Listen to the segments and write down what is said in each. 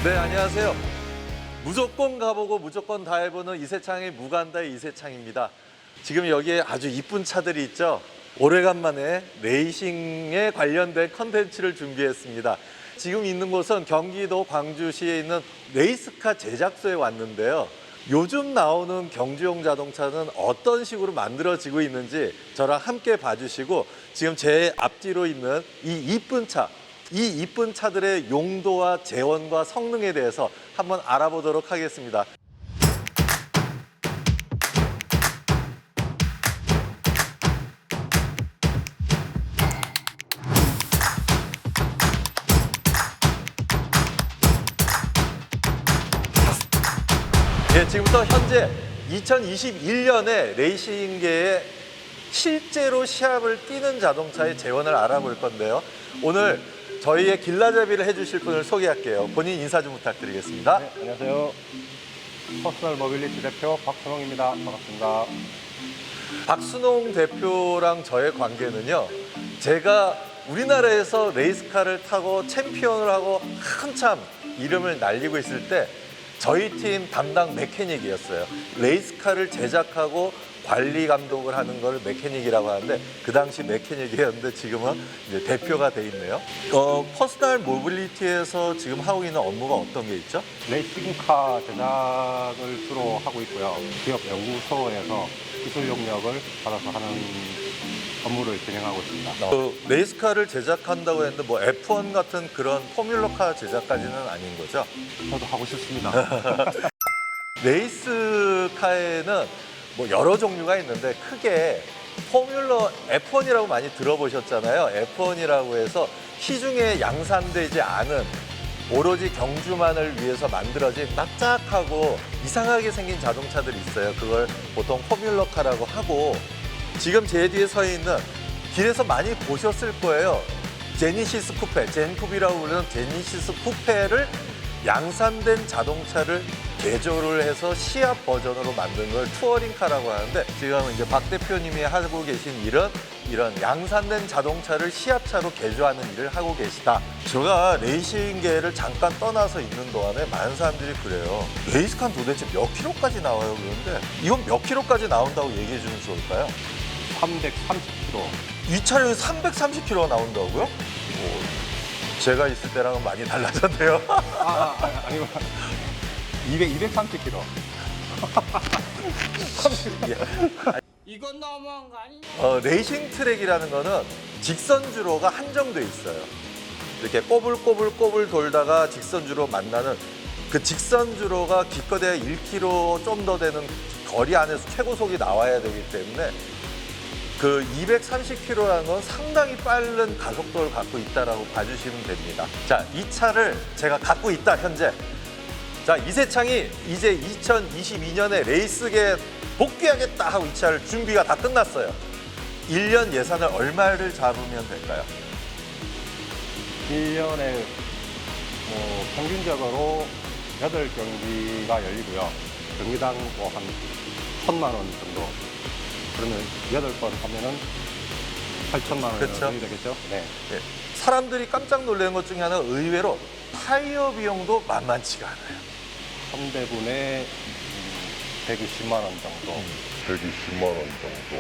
네, 안녕하세요. 무조건 가보고 무조건 다 해보는 이세창의 무간다의 이세창입니다. 지금 여기에 아주 이쁜 차들이 있죠. 오래간만에 레이싱에 관련된 컨텐츠를 준비했습니다. 지금 있는 곳은 경기도 광주시에 있는 레이스카 제작소에 왔는데요. 요즘 나오는 경주용 자동차는 어떤 식으로 만들어지고 있는지 저랑 함께 봐주시고, 지금 제 앞뒤로 있는 이 이쁜 차, 이 이쁜 차들의 용도와 재원과 성능에 대해서 한번 알아보도록 하겠습니다. 예, 지금부터 현재 2021년에 레이싱계에 실제로 시합을 뛰는 자동차의 재원을 알아볼 건데요. 오늘 저희의 길라잡이를 해주실 분을 소개할게요. 본인 인사 좀 부탁드리겠습니다. 네, 안녕하세요. 퍼스널 모빌리티 대표 박순홍입니다. 반갑습니다. 박순홍 대표랑 저의 관계는요, 제가 우리나라에서 레이스카를 타고 챔피언을 하고 한참 이름을 날리고 있을 때 저희 팀 담당 메케닉이었어요. 레이스카를 제작하고 관리 감독을 하는 걸 메케닉이라고 하는데, 그 당시 메케닉이었는데 지금은 이제 대표가 돼 있네요. 퍼스널 모빌리티에서 지금 하고 있는 업무가 어떤 게 있죠? 레이싱카 제작을 주로 하고 있고요. 기업 연구소에서 기술 용역을 받아서 하는 업무를 진행하고 있습니다. 레이스카를 제작한다고 했는데 뭐 F1 같은 그런 포뮬러카 제작까지는 아닌 거죠? 저도 하고 싶습니다. 레이스카에는 뭐 여러 종류가 있는데 크게 포뮬러 F1이라고 많이 들어보셨잖아요. F1이라고 해서 시중에 양산되지 않은 오로지 경주만을 위해서 만들어진 납작하고 이상하게 생긴 자동차들이 있어요. 그걸 보통 포뮬러카라고 하고, 지금 제 뒤에 서 있는, 길에서 많이 보셨을 거예요. 제니시스 쿠페, 젠쿱이라고 부르는 제니시스 쿠페를 양산된 자동차를 개조를 해서 시합 버전으로 만든 걸 투어링카라고 하는데, 지금 이제 박 대표님이 하고 계신 일은 이런 양산된 자동차를 시합차로 개조하는 일을 하고 계시다. 제가 레이싱계를 잠깐 떠나서 있는 동안에 많은 사람들이 그래요. 레이스카는 도대체 몇 킬로까지 나와요? 그런데 이건 몇 킬로까지 나온다고 얘기해 주면 좋을까요? 330km. 이 차량이 330킬로가 나온다고요? 제가 있을 때랑은 많이 달라졌네요. 아니고 230km. 이건 너무한 거 아니냐? 레이싱 트랙이라는 거는 직선주로가 한정돼 있어요. 이렇게 꼬불꼬불 돌다가 직선주로 만나는 그 직선주로가 기껏해야 1km 좀 더 되는 거리 안에서 최고속이 나와야 되기 때문에 그 230km라는 건 상당히 빠른 가속도를 갖고 있다라고 봐주시면 됩니다. 자, 이 차를 제가 갖고 있다, 현재. 자, 이세창이 이제 2022년에 레이스계에 복귀하겠다 하고 이 차를 준비가 다 끝났어요. 1년 예산을 얼마를 잡으면 될까요? 1년에 평균적으로 8경기가 열리고요. 경기당 한 1,000만 원 정도. 그러면 8번 하면은 8천만 원이 그렇죠. 되겠죠? 네. 네. 사람들이 깜짝 놀라는 것 중에 하나가 의외로 타이어 비용도 만만치가 않아요. 3대분에 120만 원 정도. 120만 원 정도.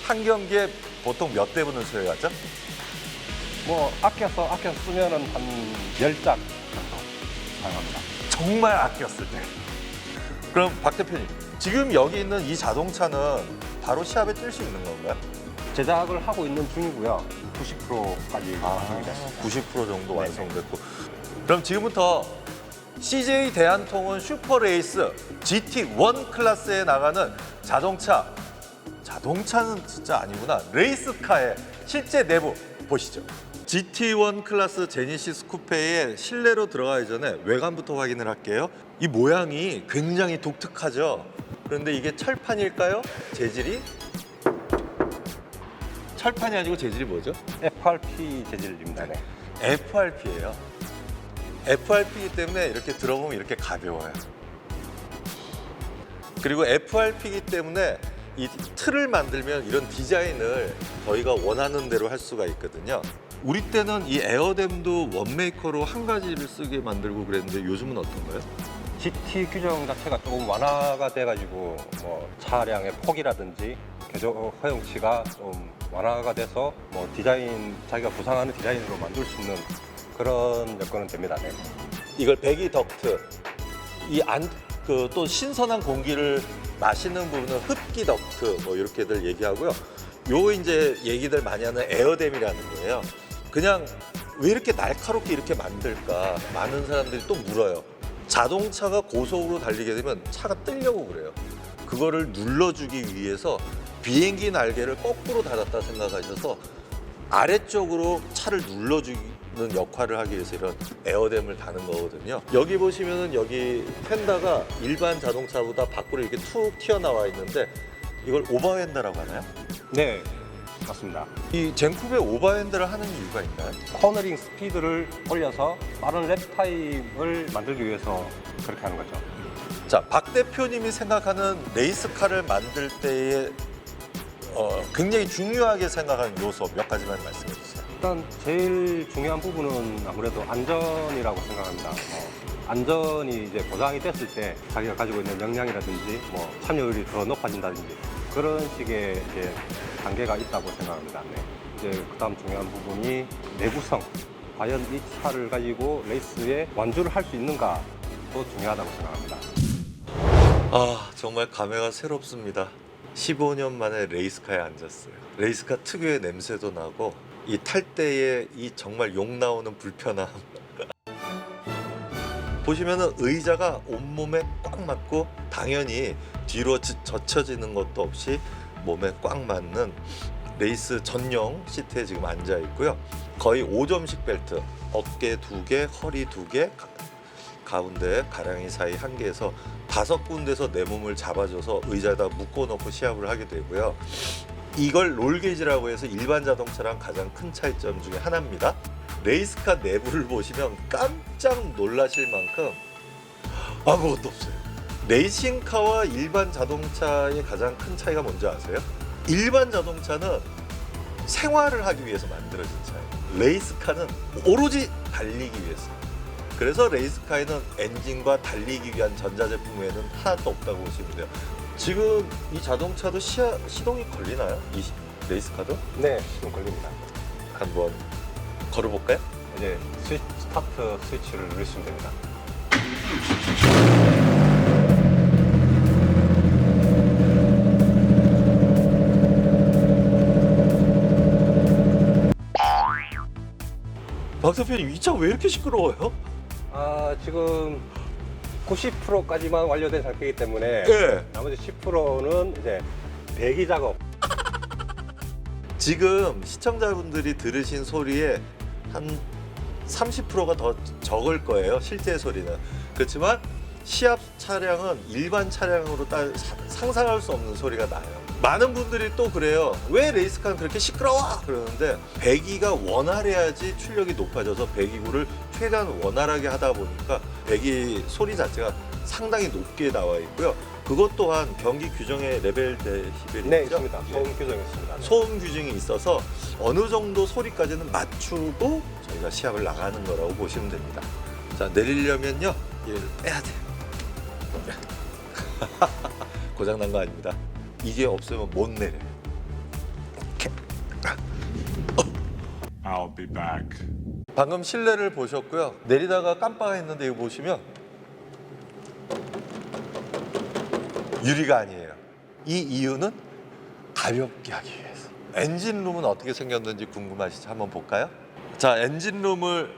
한 경기에 보통 몇 대분을 소요하죠? 뭐 아껴서 쓰면은 한 10짝 정도 사용합니다. 정말 아꼈을 때. 그럼 박 대표님, 지금 여기 있는 이 자동차는 바로 시합에 뛸 수 있는 건가요? 제작을 하고 있는 중이고요. 90%까지 완성이 됐습니다. 90% 정도 네네. 완성됐고. 그럼 지금부터 CJ 대한통운 슈퍼레이스 GT1 클래스에 나가는 자동차는 진짜 아니구나. 레이스카의 실제 내부 보시죠. GT1 클래스 제니시스 쿠페의 실내로 들어가기 전에 외관부터 확인을 할게요. 이 모양이 굉장히 독특하죠. 그런데 이게 철판일까요? 재질이? 철판이 아니고 재질이 뭐죠? FRP 재질입니다. 네. FRP예요. FRP이기 때문에 이렇게 들어보면 이렇게 가벼워요. 그리고 FRP이기 때문에 이 틀을 만들면 이런 디자인을 저희가 원하는 대로 할 수가 있거든요. 우리 때는 이 에어댐도 원메이커로 한 가지를 쓰게 만들고 그랬는데 요즘은 어떤가요? GT 규정 자체가 조금 완화가 돼가지고 뭐 차량의 폭이라든지 개조 허용치가 좀 완화가 돼서 뭐 디자인 자기가 구상하는 디자인으로 만들 수 있는 그런 여건은 됩니다. 네. 이걸 배기 덕트, 이 안 그 또 신선한 공기를 마시는 부분은 흡기 덕트 뭐 이렇게들 얘기하고요. 요 이제 얘기들 많이 하는 에어댐이라는 거예요. 그냥 왜 이렇게 날카롭게 이렇게 만들까? 많은 사람들이 또 물어요. 자동차가 고속으로 달리게 되면 차가 뜨려고 그래요. 그거를 눌러주기 위해서 비행기 날개를 거꾸로 달았다 생각하셔서 아래쪽으로 차를 눌러주는 역할을 하기 위해서 이런 에어댐을 다는 거거든요. 여기 보시면은 여기 펜다가 일반 자동차보다 밖으로 이렇게 툭 튀어나와 있는데 이걸 오버핸드라고 하나요? 네, 맞습니다. 이 젠쿱에 오버핸드를 하는 이유가 있나요? 코너링 스피드를 올려서 빠른 랩 타임을 만들기 위해서 그렇게 하는 거죠. 자, 박 대표님이 생각하는 레이스카를 만들 때에 굉장히 중요하게 생각하는 요소 몇 가지만 말씀해 주세요. 일단 제일 중요한 부분은 아무래도 안전이라고 생각합니다. 안전이 이제 보장이 됐을 때 자기가 가지고 있는 역량이라든지 뭐 참여율이 더 높아진다든지 그런 식의 이제 단계가 있다고 생각합니다. 네. 이제 그다음 중요한 부분이 내구성. 과연 이 차를 가지고 레이스에 완주를 할 수 있는가도 중요하다고 생각합니다. 아, 정말 감회가 새롭습니다. 15년 만에 레이스카에 앉았어요. 레이스카 특유의 냄새도 나고 이 탈 때의 이 정말 욕 나오는 불편함. 보시면은 의자가 온몸에 꽉 맞고 당연히 뒤로 젖혀지는 것도 없이 몸에 꽉 맞는 레이스 전용 시트에 지금 앉아 있고요. 거의 5점식 벨트, 어깨 2개, 허리 2개, 가운데 가랑이 사이 1개에서 5군데서 내 몸을 잡아줘서 의자에다 묶어놓고 시합을 하게 되고요. 이걸 롤게이지라고 해서 일반 자동차랑 가장 큰 차이점 중에 하나입니다. 레이스카 내부를 보시면 깜짝 놀라실 만큼 아무것도 없어요. 레이싱카와 일반 자동차의 가장 큰 차이가 뭔지 아세요? 일반 자동차는 생활을 하기 위해서 만들어진 차예요. 레이스카는 오로지 달리기 위해서. 그래서 레이스카에는 엔진과 달리기 위한 전자제품 외에는 하나도 없다고 보시면 돼요. 지금 이 자동차도 시동이 걸리나요? 이 레이스카도? 네, 시동 걸립니다. 한번 걸어볼까요? 이제 스타트 스위치를 누르시면 됩니다. 박 대표님, 이 차 왜 이렇게 시끄러워요? 지금 90%까지만 완료된 상태이기 때문에 네. 나머지 10%는 이제 배기 작업. 지금 시청자분들이 들으신 소리에 한 30%가 더 적을 거예요, 실제 소리는. 그렇지만 시합 차량은 일반 차량으로 상상할 수 없는 소리가 나요. 많은 분들이 또 그래요. 왜 레이스카는 그렇게 시끄러워? 그러는데 배기가 원활해야지 출력이 높아져서 배기구를 최대한 원활하게 하다 보니까 배기 소리 자체가 상당히 높게 나와 있고요. 그것 또한 경기 규정의 레벨 데시벨이 네, 있습니다. 소음 규정이 있습니다. 소음 규정이 있어서 어느 정도 소리까지는 맞추고 저희가 시합을 나가는 거라고 보시면 됩니다. 자, 내리려면요, 얘를 빼야 돼요. 고장난 거 아닙니다. 이게 없으면 못 내려요. 이렇게. I'll be back. 방금 실내를 보셨고요. 내리다가 깜빡했는데 이거 보시면 유리가 아니에요. 이 이유는 가볍게 하기 위해서. 엔진룸은 어떻게 생겼는지 궁금하시죠? 한번 볼까요? 자, 엔진룸을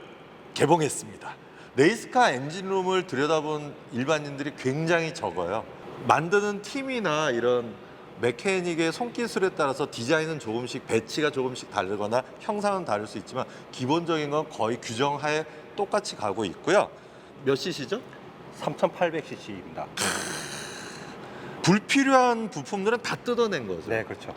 개봉했습니다. 레이스카 엔진룸을 들여다본 일반인들이 굉장히 적어요. 만드는 팀이나 이런 메케닉의 손기술에 따라서 디자인은 조금씩, 배치가 조금씩 다르거나 형상은 다를 수 있지만 기본적인 건 거의 규정하에 똑같이 가고 있고요. 몇 cc죠? 3800cc입니다. 불필요한 부품들은 다 뜯어낸 거죠. 네, 그렇죠.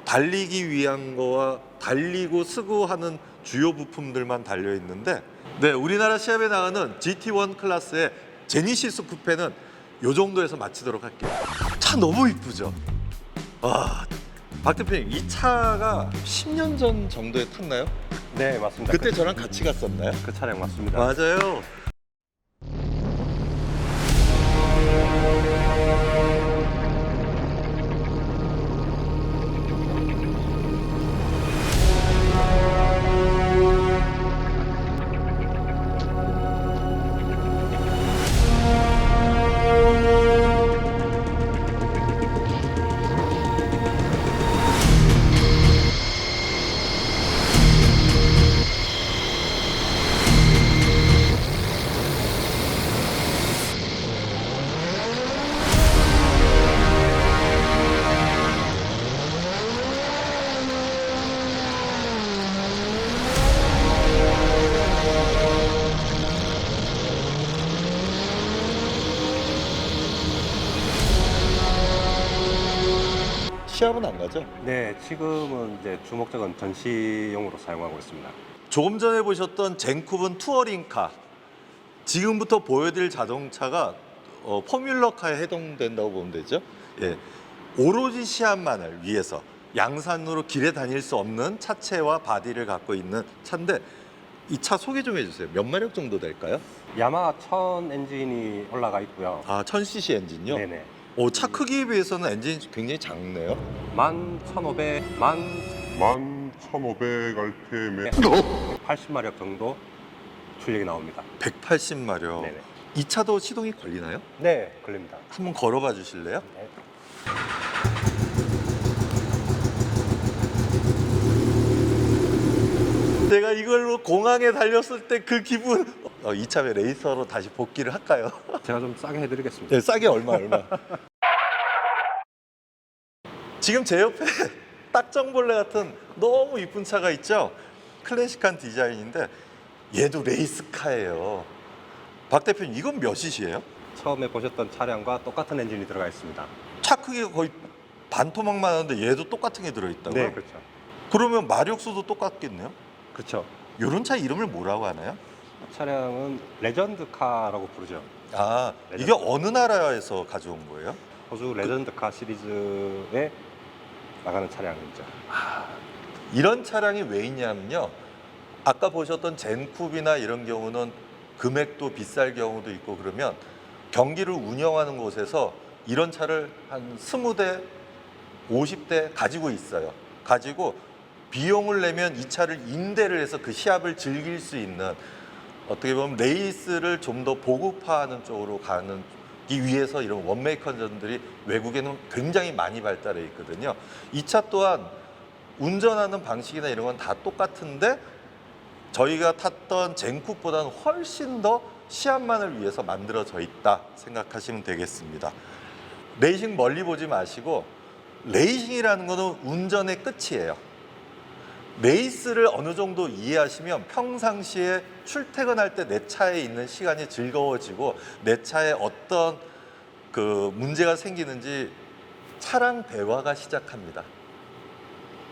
달리기 위한 거와 달리고 쓰고 하는 주요 부품들만 달려 있는데, 네, 우리나라 시합에 나가는 GT1 클래스의 제니시스 쿠페는 이 정도에서 마치도록 할게요. 차 너무 이쁘죠? 박 대표님, 이 차가 10년 전 정도에 탔나요? 네, 맞습니다. 그때 저랑 같이 갔었나요? 그 차량 맞습니다. 맞아요. 시합은 안 가죠? 네, 지금은 이제 주목적은 전시용으로 사용하고 있습니다. 조금 전에 보셨던 젠쿱은 투어링카. 지금부터 보여드릴 자동차가 포뮬러카에 해당된다고 보면 되죠. 예, 오로지 시합만을 위해서 양산으로 길에 다닐 수 없는 차체와 바디를 갖고 있는 차인데 이 차 소개 좀 해주세요. 몇 마력 정도 될까요? 야마하 1000 엔진이 올라가 있고요. 1000cc 엔진요? 네네. 차 크기에 비해서는 엔진이 굉장히 작네요. 11,500, 11,500rpm에 180마력 정도 출력이 나옵니다. 180마력. 네네. 이 차도 시동이 걸리나요? 네, 걸립니다. 한번 걸어봐 주실래요? 네. 제가 이걸로 공항에 달렸을 때 그 기분. 이참에 레이서로 다시 복귀를 할까요? 제가 좀 싸게 해드리겠습니다. 네, 싸게 얼마. 지금 제 옆에 딱정벌레 같은 너무 이쁜 차가 있죠? 클래식한 디자인인데 얘도 레이스카예요. 박 대표님, 이건 몇 cc예요? 처음에 보셨던 차량과 똑같은 엔진이 들어가 있습니다. 차 크기가 거의 반토막만 하는데 얘도 똑같은 게 들어있다고요? 네, 그렇죠. 그러면 마력수도 똑같겠네요? 그렇죠. 이런 차 이름을 뭐라고 하나요? 차량은 레전드카라고 부르죠. 이게 어느 나라에서 가져온 거예요? 호주 레전드카 시리즈에 나가는 차량이죠. 이런 차량이 왜 있냐면요. 아까 보셨던 젠쿱이나 이런 경우는 금액도 비쌀 경우도 있고 그러면 경기를 운영하는 곳에서 이런 차를 한 20대, 50대 가지고 있어요. 가지고 비용을 내면 이 차를 임대를 해서 그 시합을 즐길 수 있는, 어떻게 보면 레이스를 좀 더 보급화하는 쪽으로 가는 이 위해서 이런 원메이커전들이 외국에는 굉장히 많이 발달해 있거든요. 이 차 또한 운전하는 방식이나 이런 건 다 똑같은데 저희가 탔던 젠쿱보다는 훨씬 더 시합만을 위해서 만들어져 있다 생각하시면 되겠습니다. 레이싱 멀리 보지 마시고 레이싱이라는 거는 운전의 끝이에요. 레이스를 어느 정도 이해하시면 평상시에 출퇴근할 때 내 차에 있는 시간이 즐거워지고 내 차에 어떤 그 문제가 생기는지 차량 대화가 시작합니다.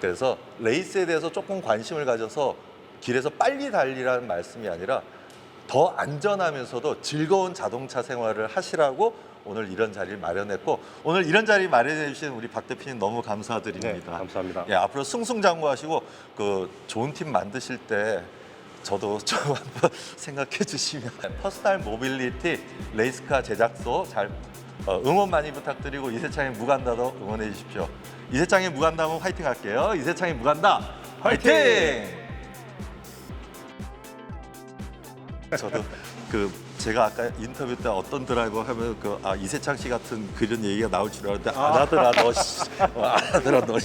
그래서 레이스에 대해서 조금 관심을 가져서 길에서 빨리 달리라는 말씀이 아니라 더 안전하면서도 즐거운 자동차 생활을 하시라고 오늘 이런 자리를 마련했고, 오늘 이런 자리 마련해 주신 우리 박 대표님 너무 감사드립니다. 네, 감사합니다. 예, 앞으로 승승장구하시고 그 좋은 팀 만드실 때 저도 좀 한번 생각해 주시면 퍼스널 모빌리티 레이스카 제작소 잘 응원 많이 부탁드리고 이세창의 무간다도 응원해 주십시오. 이세창의 무간다면 화이팅 할게요. 이세창의 무간다 화이팅! 저도 제가 아까 인터뷰 때 어떤 드라이버 하면 이세창 씨 같은 그런 얘기가 나올 줄 알았는데 안 하더라 너. 안 하더라 너.